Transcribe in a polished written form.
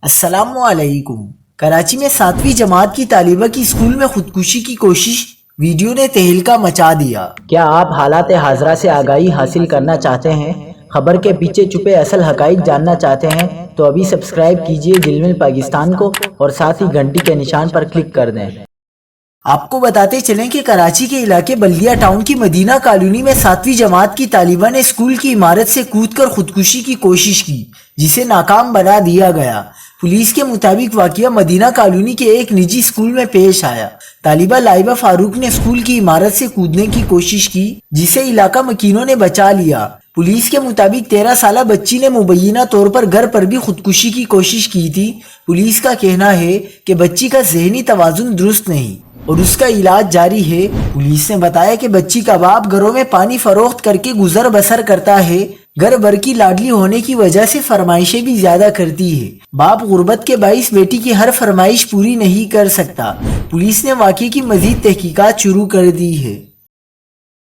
السلام علیکم۔ کراچی میں 7ویں جماعت کی طالبہ کی اسکول میں خودکشی کی کوشش، ویڈیو نے تہلکہ مچا دیا۔ کیا آپ حالات حاضرہ سے آگاہی حاصل کرنا چاہتے ہیں؟ خبر کے پیچھے چھپے اصل حقائق جاننا چاہتے ہیں تو ابھی سبسکرائب کیجئے جلمل پاکستان کو اور ساتھ ہی گھنٹی کے نشان پر کلک کر دیں۔ آپ کو بتاتے چلیں کہ کراچی کے علاقے بلدیہ ٹاؤن کی مدینہ کالونی میں 7ویں جماعت کی طالبہ نے اسکول کی عمارت سے کود کر خودکشی کی کوشش کی، جسے ناکام بنا دیا گیا۔ پولیس کے مطابق واقعہ مدینہ کالونی کے ایک نجی اسکول میں پیش آیا۔ طالبہ لائبہ فاروق نے اسکول کی عمارت سے کودنے کی کوشش کی، جسے علاقہ مکینوں نے بچا لیا۔ پولیس کے مطابق 13 سالہ بچی نے مبینہ طور پر گھر پر بھی خودکشی کی کوشش کی تھی۔ پولیس کا کہنا ہے کہ بچی کا ذہنی توازن درست نہیں اور اس کا علاج جاری ہے۔ پولیس نے بتایا کہ بچی کا باپ گھروں میں پانی فروخت کر کے گزر بسر کرتا ہے۔ گھر بھر کی لاڈلی ہونے کی وجہ سے فرمائشیں بھی زیادہ کرتی ہے۔ باپ غربت کے باعث بیٹی کی ہر فرمائش پوری نہیں کر سکتا۔ پولیس نے واقعے کی مزید تحقیقات شروع کر دی ہے۔